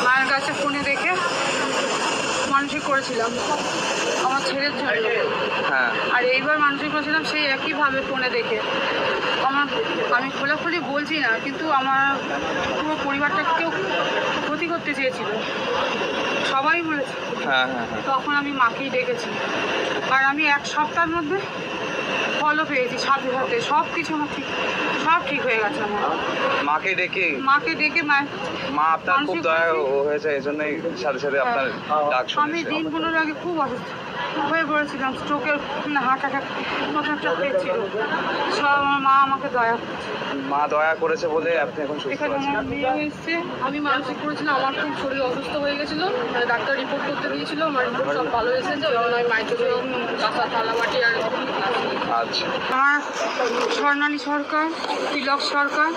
মায়ের কাছে ফোনে দেখে মানসিক করেছিলাম আমার ছেলের জন্য। হ্যাঁ। আর এইবার মানসিক করেছিলাম সেই একইভাবে ফোনে দেখে। আমি খোলাখুলি বলছি না, কিন্তু আমার পুরো পরিবারটাকে কেউ ক্ষতি করতে চেয়েছিল, সবাই বলেছে। হ্যাঁ হ্যাঁ। তখন আমি মাকেই ডেকেছি, আর আমি এক সপ্তাহের মধ্যে ফলও পেয়েছি, সাথে সাথে সব কিছু আমার সব ঠিক হয়ে গেছে। আমার মাকে ডেকে মা আপনার খুব দয়া হয়েছে, এই জন্যই সাথে সাথে আপনার ডাক শুনেছি। আমি দিন 15 আগে খুব অসুস্থ হয়ে পড়েছিলাম, স্ট্রোকের হার্ট অ্যাটাক মতো একটা হয়েছিল। সব আমার মা আমাকে দয়া করেছে বলে আপনি এখন সুস্থ আছেন। আমি মানসিক করেছিলাম, আমার খুব শরীর অসুস্থ হয়ে গেছিলো, ডাক্তার রিপোর্ট করতে দিয়েছিল, আমার রিপোর্ট সব ভালো এসেছে। ওই জন্য আমি মায়ের চোখে কাঁচা থালাবাটি আর আচ্ছা। আমার স্বর্ণালী সরকার, তিলক সরকার,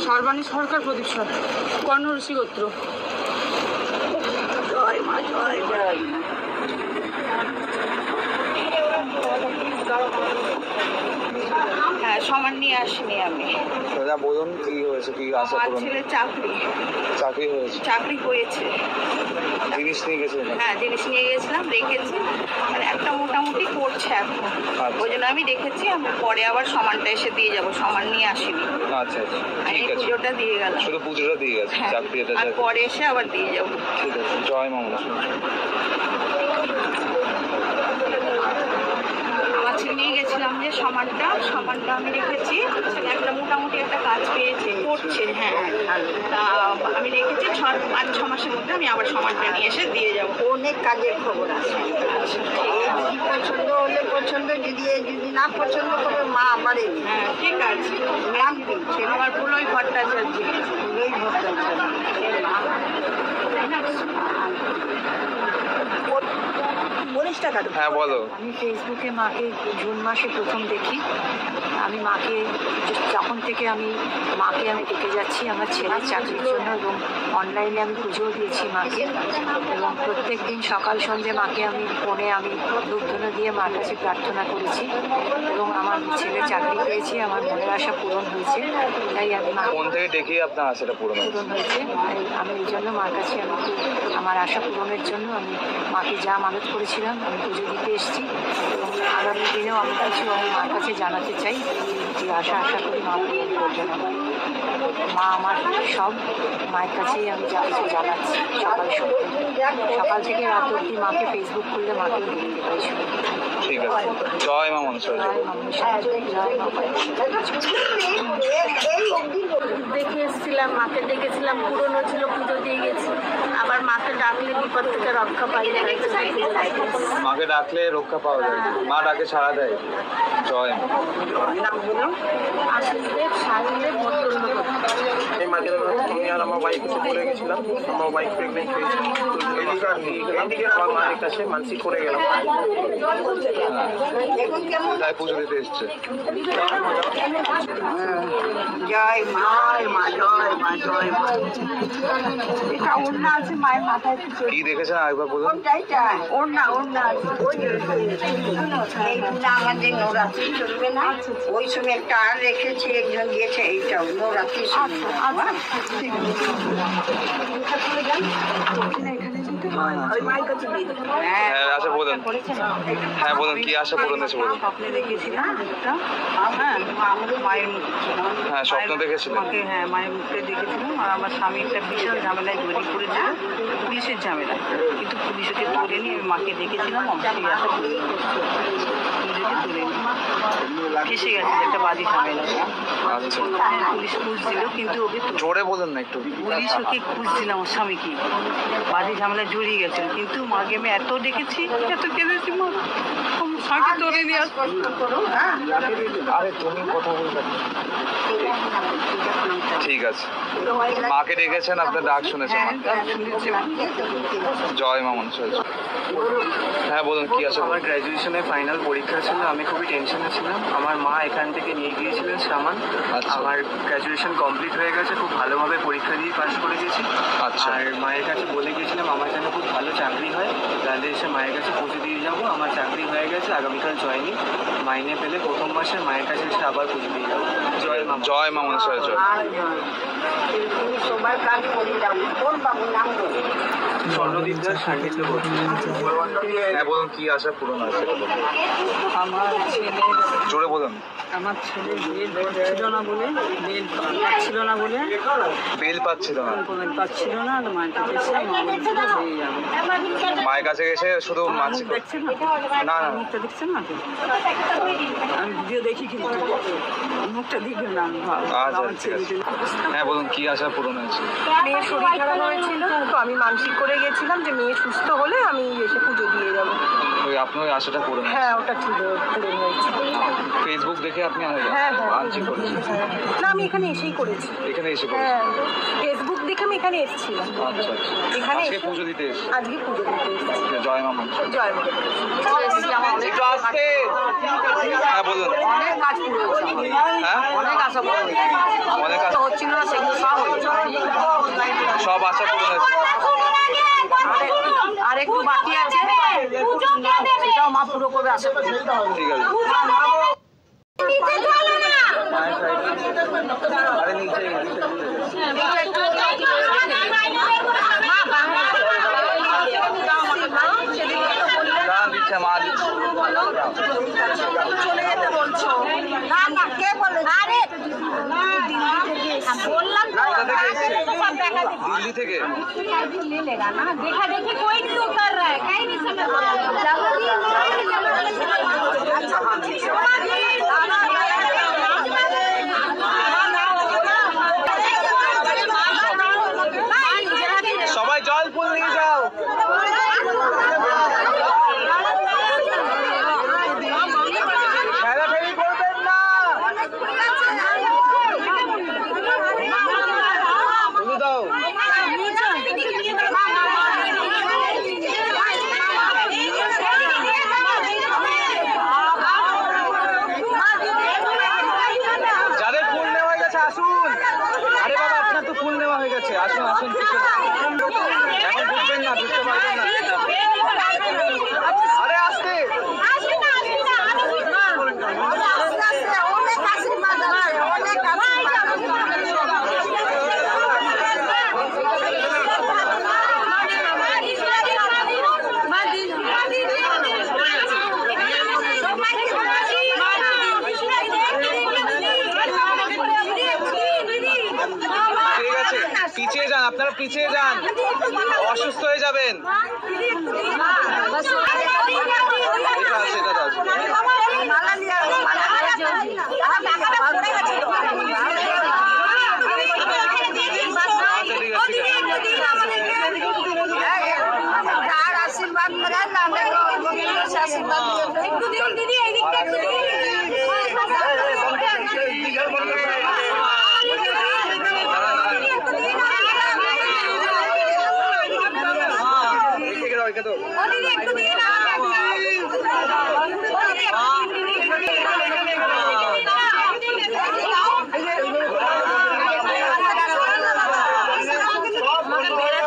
সর্বাণী সরকার, প্রদীপ সরকার, কর্ণ ঋষি গোত্র। হ্যাঁ, সমান নিয়ে আসিনি আমি। বলুন কি হয়েছে, কি আশা করুন? ছেলে চাকরি হয়েছে। জিনিস নিয়ে গেছিলেন? হ্যাঁ, জিনিস নিয়ে গেছিলাম, রেখেছি, মানে একটা মোটামুটি করছে এখন। ওই জন্য আমি রেখেছি, আমি পরে আবার সমানটা এসে দিয়ে যাবো, সমান নিয়ে আসিনি। আচ্ছা আচ্ছা, আমি পুজোটা দিয়ে গেলাম। শুধু পুজোটা দিয়ে গেছে, চাকরিটা আর পরে এসে আবার দিয়ে যাবো। ঠিক আছে, জয় মা মনসা। আমার ছেলে নিয়ে গেছিলাম যে সমানটা আমি রেখেছি, একটা মোটামুটি একটা কাজ পেয়েছে, করছে। হ্যাঁ, তা আমি রেখেছি, 5-6 মাসের মধ্যে আমি আবার সমানটা নিয়ে এসে দিয়ে যাবো। অনেক কাজের খবর আছে। পছন্দ হলে পছন্দ, যদি না পছন্দ করে মা আবার। হ্যাঁ, ঠিক আছে। আমার পুরোই ভট্টাচার্য। হ্যাঁ বলো। আমি ফেসবুকে মাকে জুন মাসে প্রথম দেখি। আমি মাকে যখন থেকে আমি ডেকে যাচ্ছি আমার ছেলের চাকরির জন্য, এবং অনলাইনে আমি পুজোও দিয়েছি মাকে, এবং প্রত্যেক দিন সকাল সন্ধ্যে মাকে আমি ফোনে ধূপধুনো দিয়ে মার কাছে প্রার্থনা করেছি, এবং আমার ছেলে চাকরি পেয়েছি, আমার মনের আশা পূরণ হয়েছে। তাই আমি ফোন থেকে দেখেই আপনার আশাটা পূরণ হয়েছে। তাই আমি এই জন্য মার কাছে আমার আশা পূরণের জন্য আমি মাকে যা মানত করেছিলাম আমি পুজো দিতে এসেছি, এবং আগামী দিনেও আমি মার কাছে জানাতে চাই যে আশা করি মা পূরণ করবেন। মা আমার সব, মায়ের কাছেই আমি যা কিছু জানাচ্ছি। সকাল থেকে রাত অবধি মাকে ফেসবুক খুললে মাকেও দেখতে পাইছি। ঠিক আছে, জয় মা মনসা। দেখে এসেছিলাম, মাকে দেখেছিলাম, পুরনো ছিল, পুজো দিয়ে গেছি। আবার মাকে ডাকলে বিপদ থেকে রক্ষা পাই। মাকে ডাকলে রক্ষা পাওয়া যায়, মা ডাকে সাড়া দেয়। জয় মা। আশীর্বাদ সাহিত্যে এই মাকে আমি আর আমার ওয়াইফ এসে পড়ে গেছিলাম, আমার ওয়াইফ প্রেগনেন্ট হয়েছে। এদিকে আমার মায়ের কাছে মানসিক করে গেলাম। তাই পুজো দিতে এসছে। জয় মা, জয় মা, জয় মা। এটা ওড়না আছে মায়ের মাথায়। কি দেখেছেন আরেকবার বলুন? ওড়না আছে। এইগুলো আমাদের নবরাত্রি চলবে না, ওই সময় একটা আর রেখেছি, একজন দিয়েছে, এইটাও নবরাত্রি। আচ্ছা বলুন। হ্যাঁ বলুন, কি আশা পূরণ হয়েছে বলুন। স্বপ্নে দেখেছিলাম একটা, মায়ের মুখ। হ্যাঁ, স্বপ্ন দেখেছিলেন? হ্যাঁ, মায়ের মুখে দেখেছিলাম। আর আমার স্বামী একটা বিশাল ঝামেলায় জড়িয়ে পড়েছিল, পুলিশের ঝামেলায়, কিন্তু পুলিশ ওকে তোলেনি। আমি মাকে দেখেছিলাম, সেই আশা ফেসে গেছে একটা বাজে ঝামেলা। পুলিশ খুঁজছিল, কিন্তু ওকে জোরে বলুন না একটু। পুলিশ ওকে খুঁজছিল, আমার স্বামীকে বাজে ঝামেলায় জড়িয়ে গেছে, কিন্তু মাকে আমি এত দেখেছি, এত কেঁদেছি, মা স্বামীকে তোলে নিয়ে আসবো। আরে তুমি কথা বলবে। ঠিক আছে, মাকে ডেকেছেন, আপনার ডাক শুনেছেন। জয় মা মনসা। হ্যাঁ বলুন, কি আছে? আমার গ্র্যাজুয়েশনের ফাইনাল পরীক্ষা ছিল, আমি খুবই টেনশনে ছিলাম। আমার মা এখান থেকে নিয়ে গিয়েছিলেন সামান। আমার গ্র্যাজুয়েশন কমপ্লিট হয়ে গেছে, খুব ভালোভাবে পরীক্ষা দিয়ে পাস করে গেছি। আচ্ছা। আর মায়ের কাছে বলে গিয়েছিলাম আমার যেন খুব ভালো চাকরি হয়, তাহলে এসে মায়ের কাছে পুজো দিয়ে যাবো। আমার চাকরি হয়ে গেছে, আগামীকাল জয়েনিং। মাইনে পেলে প্রথম মাসে মায়ের কাছে এসে আবার পুজো দিয়ে যাবো। জয় মা। জয় মা মনসা। জয়। সবার কাজ করে যাবো। কোন বাবু নাম স্বর্ণদীপ দাস সান্নিধ্য করছি। হ্যাঁ বলুন, কি আশা পূরণ আছে? আমার ছেলের জোরে বলুন। আমার ছেলের বেল পাচ্ছিল না বলে পাচ্ছিল না বেল পাচ্ছিল না, পাচ্ছিল না, আর মায়ের কাছে এসে মা বলছিল হয়ে যাবে। মায়ের কাছে এসে শুধু মানছি। দেখছে না, না না, মুখটা দেখছে না, আমি ভিডিও দেখি কিন্তু মুখটা দেখবে না। আমি আচ্ছা ঠিক আছে। হ্যাঁ বলুন, কি আশা পূরণ হয়েছে? মেয়ের শরীর খারাপ হয়েছিল, তো আমি মানসিক করে গেছিলাম যে মেয়ে সুস্থ হলে আমি এসে পুজো দিয়ে যাবো। ওই আপনার ওই আশাটা পূরণ হয়েছে? হ্যাঁ, ওটা ঠিক পূরণ হয়েছে। ফেসবুক দেখে আপনি হ্যাঁ মানসিক করেছেন? না, আমি এখানে এসেই করেছি। এখানে এসে হ্যাঁ, করেছেন? ফেসবুক দেখে আমি এখানে এসেছিলাম। আচ্ছা আচ্ছা। এখানে আজকে এসে- পুজো দিতে এসেছি। আজকে পুজো দিতে এসেছি। জয় মা মনসা। জয় মা। একটু আসতে। হ্যাঁ বলুন। অনেক কাজ পুরো হয়েছে, হ্যাঁ অনেক আশা পুরো হয়েছে, অনেক আশা হচ্ছিল না সেগুলো সব হয়েছে, সব আশা পূরণ হয়েছে। আর একটু বাকি আছে, সেটাও মা পুরো করবে আশা করি। ঠিক আছে। আরে নিচে দাঁড়ান, দিচ্ছে মা দিচ্ছে। চলে যেতে বলছো? না না, কে বলে? আরে বললাম তো, কোথা থেকে এসেছে? সব দেখা দেখি। দিল্লি থেকে। ले लेगा ना, देखा देखी कोई नहीं उतर रहा है, कहीं नहीं समझ रहा है। সবাই জল ফুল নিয়ে যাও। ঠেলাঠেলি করবেন না। ফুল দাও। যাদের ফুল নেওয়া হয়ে গেছে আসুন। আরে বাবা, আপনার তো ফুল নেওয়া হয়ে গেছে, আসুন আসুন পিছনে। এখন ঢুকবেন না, ঢুকতে পারবেন না। আরে আসতে। ঠিক আছে, পিছিয়ে যান, আপনারা পিছিয়ে যান, অসুস্থ হয়ে যাবেন। এটা আছে, এটা আছে। আচ্ছা ঠিক আছে,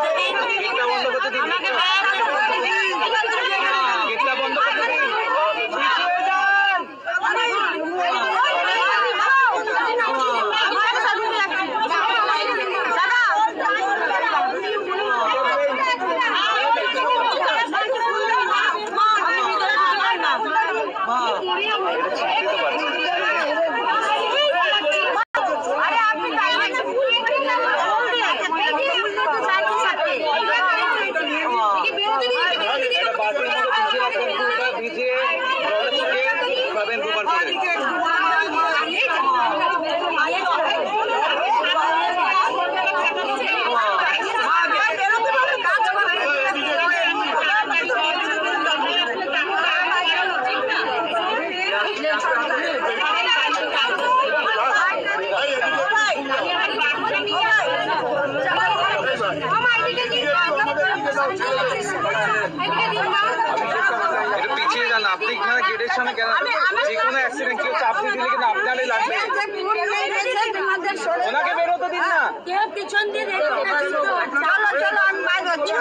ঠিক গেটটা বন্ধ করতে দিন। গেটটা বন্ধ করতে দিন। পিছিয়ে যান। একটা বাটির মতো ভিজিয়ে রাখবেন, ফুলটা ভিজিয়ে জলে ছিটিয়ে খাবেন দুবার করে। একটু পিছিয়ে যান, আপনি এখানে গেটের সামনে কেন? যে কোনো অ্যাক্সিডেন্ট কেউ চাপড়ি দিলে কিন্তু আপনারই লাগবে। ওনাকে বেরোতে দিন না। পিছন দিয়ে চলো চলো, আমি বাইরে হচ্ছি।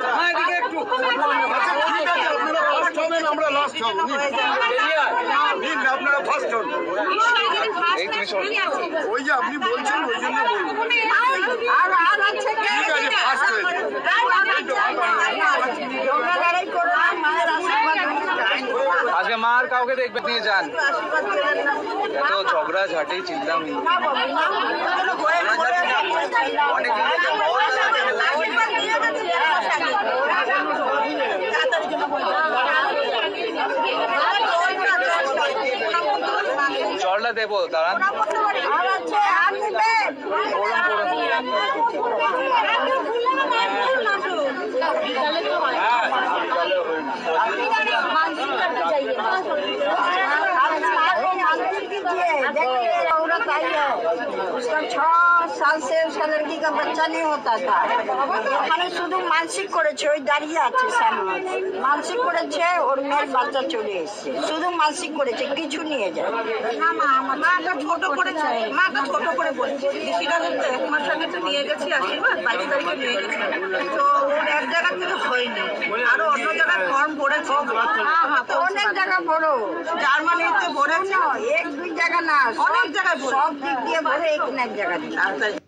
হ্যাঁ, এদিকে একটু। আমরা লাস্ট হব আপনারা ফার্স্ট হন। এই তুমি শোনো। ওই যে আপনি বলছেন ওই জন্য বলবো। ঠিক আছে, ফার্স্ট হয়ে ওকে দেখবে নিয়ে যান। এত ঝগড়া ঝাঁটি চিল্লাম চড়লা দেবো, দাঁড়ান। उसका 6 साल से उसका लड़की का बच्चा नहीं होता था। ওখানে শুধু মানসিক করেছে, ওই দাঁড়িয়ে আছে সামনে, মানসিক করেছে ওর মেয়ের বাচ্চা চলে এসেছে, শুধু মানসিক করেছে, কিছু নিয়ে যায় না। মাটা ছোট করেছে, মাটা ছোট করে বলছে ঋষিরা হচ্ছে 1 মাস আগে তো নিয়ে গেছি আশীর্বাদ, 22 তারিখে নিয়ে গেছি, তো ওর এক জায়গা থেকে হয়নি, আরো অন্য জায়গায় ফর্ম ভরেছে। হ্যাঁ, তো অনেক জায়গা ভরো, জার্মানিতে ভরেছে, 1-2 জায়গা না, অনেক জায়গায় সব দিক দিয়ে ভরে এক জায়গা দিয়ে।